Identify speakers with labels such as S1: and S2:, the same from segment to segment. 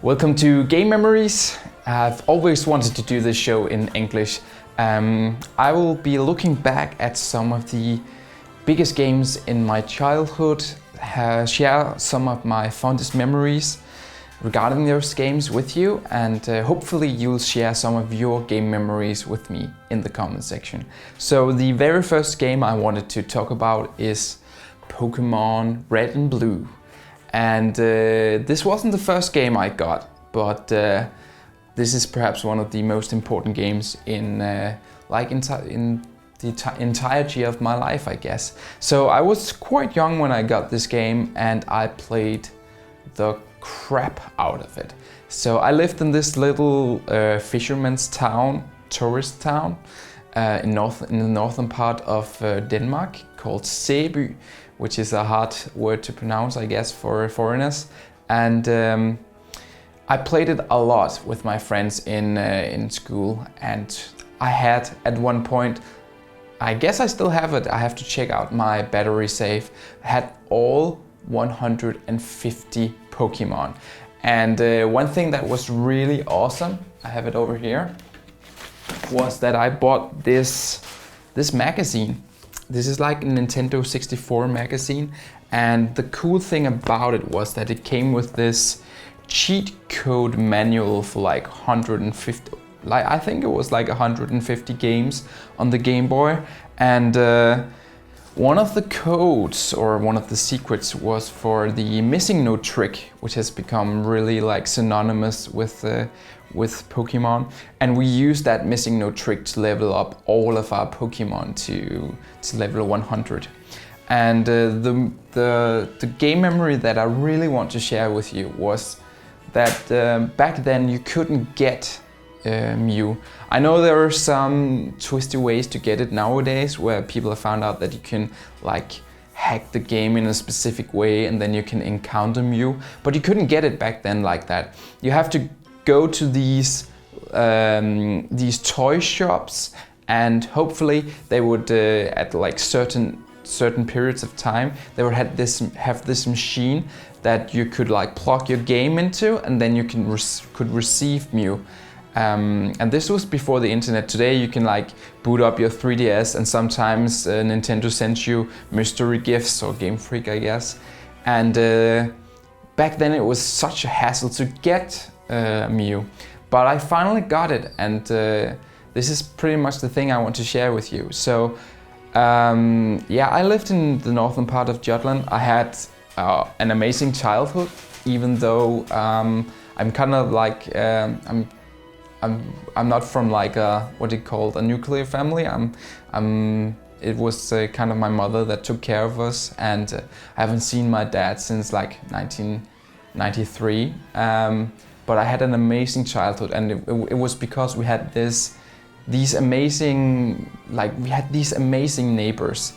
S1: Welcome to Game Memories. I've always wanted to do this show in English. I will be looking back at some of the biggest games in my childhood, share some of my fondest memories regarding those games with you, and hopefully you'll share some of your game memories with me in the comment section. So the very first game I wanted to talk about is Pokémon Red and Blue. And this wasn't the first game I got, but this is perhaps one of the most important games in the entirety of my life, I guess. So I was quite young when I got this game, and I played the crap out of it. So I lived in this little fisherman's town, tourist town, in the northern part of Denmark, called Sæby, which is a hard word to pronounce, I guess, for foreigners. And I played it a lot with my friends in school, and I had at one point, I guess I still have it, I have to check out my battery save, I had all 150 Pokemon. And one thing that was really awesome, I have it over here, was that I bought this magazine. This is like a Nintendo 64 magazine, and the cool thing about it was that it came with this cheat code manual for like 150, I think it was like 150 games on the Game Boy. And one of the codes, or one of the secrets, was for the missing no trick, which has become really like synonymous with Pokemon. And we used that missing no trick to level up all of our Pokemon to level 100. And the game memory that I really want to share with you was that back then you couldn't get MEW. I know there are some twisty ways to get it nowadays, where people have found out that you can like hack the game in a specific way and then you can encounter MEW, but you couldn't get it back then like that. You have to go to these toy shops, and hopefully they would at like certain periods of time they would have this machine that you could like plug your game into, and then you could receive MEW. And this was before the internet. Today you can like boot up your 3DS, and sometimes Nintendo sends you mystery gifts, or Game Freak, I guess. And back then it was such a hassle to get MEW. But I finally got it, and this is pretty much the thing I want to share with you. So yeah, I lived in the northern part of Jutland. I had an amazing childhood, even though I'm kind of like I'm not from like what it called a nuclear family. It was kind of my mother that took care of us, and I haven't seen my dad since like 1993. But I had an amazing childhood, and it was because we had these amazing neighbors.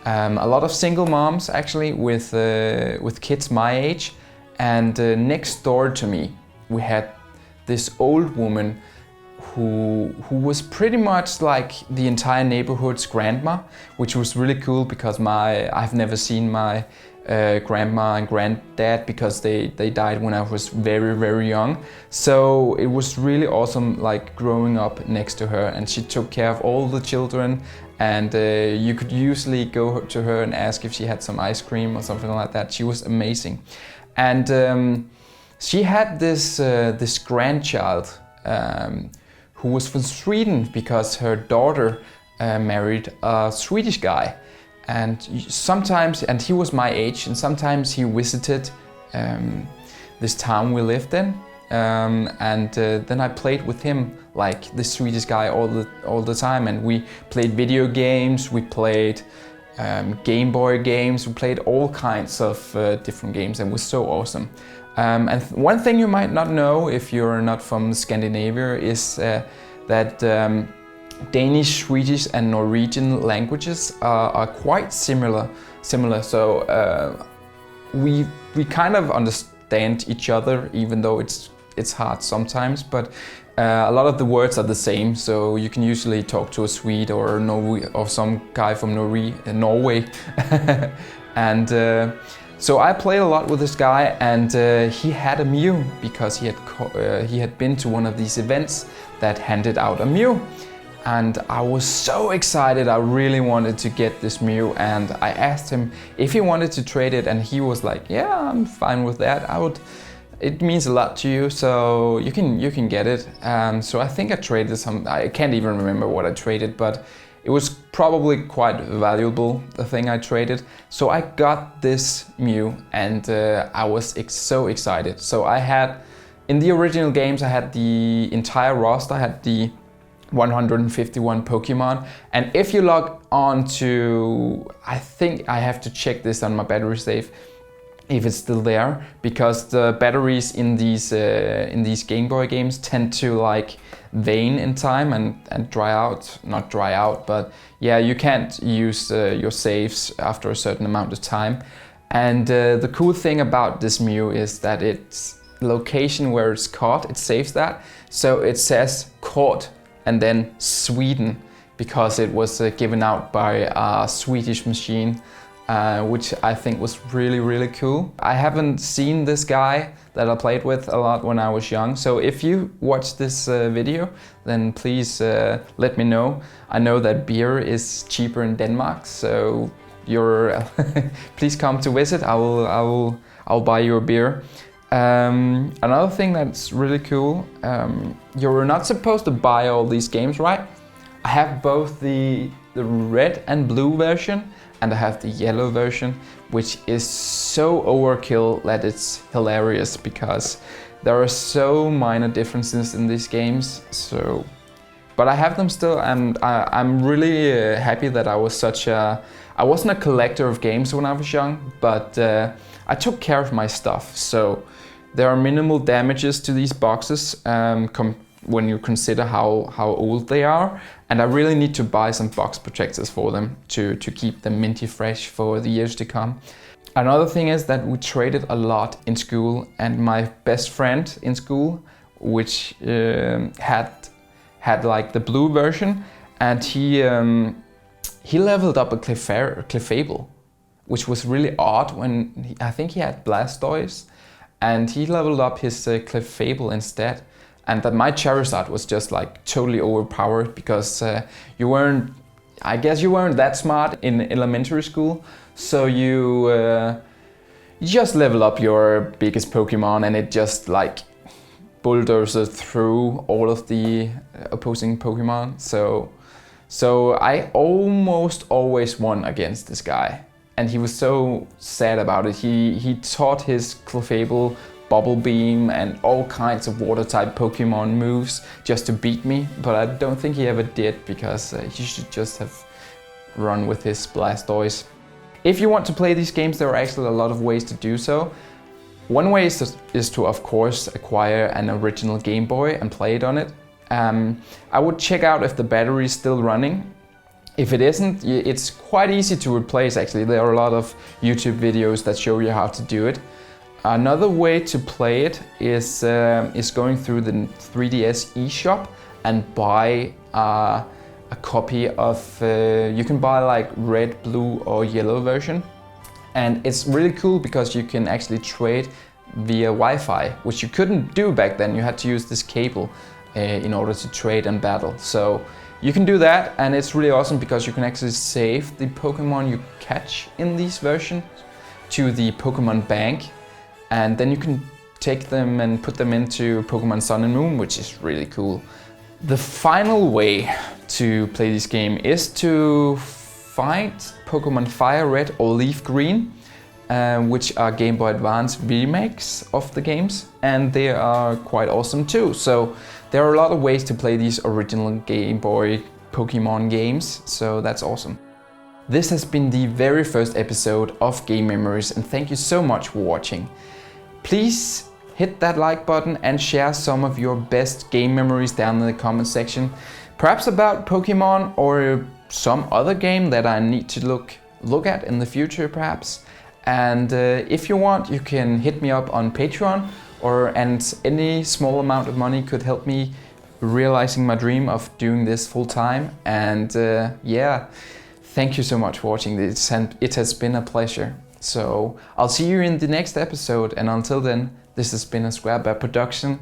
S1: A lot of single moms actually with kids my age, and next door to me we had this old woman who was pretty much like the entire neighborhood's grandma, which was really cool because I've never seen my grandma and granddad because they died when I was very, very young. So it was really awesome like growing up next to her, and she took care of all the children, and you could usually go to her and ask if she had some ice cream or something like that. She was amazing. And she had this grandchild who was from Sweden, because her daughter married a Swedish guy. And he was my age, and sometimes he visited this town we lived in. And then I played with him, like the Swedish guy, all the time. And we played video games, we played Game Boy games, we played all kinds of different games, and it was so awesome. And one thing you might not know if you're not from Scandinavia is that Danish, Swedish and Norwegian languages are quite similar. So we kind of understand each other, even though it's hard sometimes. But a lot of the words are the same, so you can usually talk to a Swede or some guy from Norway. And So I played a lot with this guy, and he had a MEW because he had been to one of these events that handed out a MEW. And I was so excited, I really wanted to get this MEW, and I asked him if he wanted to trade it, and he was like, yeah, I'm fine with that. It means a lot to you, so you can get it. So I think I traded some, I can't even remember what I traded, but it was probably quite valuable, the thing I traded. So I got this MEW, and I was so excited. So I had, in the original games, I had the entire roster, I had the 151 Pokemon, and if you log on to, I think I have to check this on my battery save if it's still there, because the batteries in these Game Boy games tend to like wane in time and dry out, not dry out, but yeah, you can't use your saves after a certain amount of time. And the cool thing about this MEW is that its location where it's caught, it saves that, so it says caught and then Sweden, because it was given out by a Swedish machine, which I think was really, really cool. I haven't seen this guy that I played with a lot when I was young, so if you watch this video, then please let me know. I know that beer is cheaper in Denmark, so please come to visit. I'll buy you a beer. Another thing that's really cool, you're not supposed to buy all these games, right? I have both the red and blue version, and I have the yellow version, which is so overkill that it's hilarious, because there are so minor differences in these games. But I have them still, and I'm really happy that I wasn't a collector of games when I was young, but I took care of my stuff. So there are minimal damages to these boxes when you consider how old they are, and I really need to buy some box protectors for them to keep them minty fresh for the years to come. Another thing is that we traded a lot in school, and my best friend in school, which had like the blue version, and he leveled up a Clefable, which was really odd when I think he had Blastoise, and he leveled up his Clefable instead. And that my Charizard was just like totally overpowered, because I guess you weren't that smart in elementary school, so you just level up your biggest Pokemon, and it just like bulldozes through all of the opposing Pokemon. So I almost always won against this guy, and he was so sad about it. He taught his Clefable Bubble Beam and all kinds of water type Pokemon moves just to beat me, but I don't think he ever did, because he should just have run with his Blastoise. If you want to play these games, there are actually a lot of ways to do so. One way is to of course acquire an original Game Boy and play it on it. I would check out if the battery is still running. If it isn't, it's quite easy to replace actually. There are a lot of YouTube videos that show you how to do it. Another way to play it is going through the 3DS eShop and buy a copy of, you can buy like red, blue or yellow version. And it's really cool because you can actually trade via Wi-Fi, which you couldn't do back then. You had to use this cable in order to trade and battle. So you can do that, and it's really awesome because you can actually save the Pokemon you catch in these versions to the Pokemon Bank. And then you can take them and put them into Pokemon Sun and Moon, which is really cool. The final way to play this game is to find Pokemon Fire Red or Leaf Green, which are Game Boy Advance remakes of the games, and they are quite awesome too. So there are a lot of ways to play these original Game Boy Pokemon games, so that's awesome. This has been the very first episode of Game Memories, and thank you so much for watching. Please hit that like button and share some of your best game memories down in the comment section. Perhaps about Pokemon or some other game that I need to look at in the future perhaps. And if you want, you can hit me up on Patreon, and any small amount of money could help me realizing my dream of doing this full time. And yeah, thank you so much for watching this, and it has been a pleasure. So I'll see you in the next episode, and until then, this has been a Square Bear production.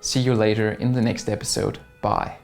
S1: See you later in the next episode. Bye.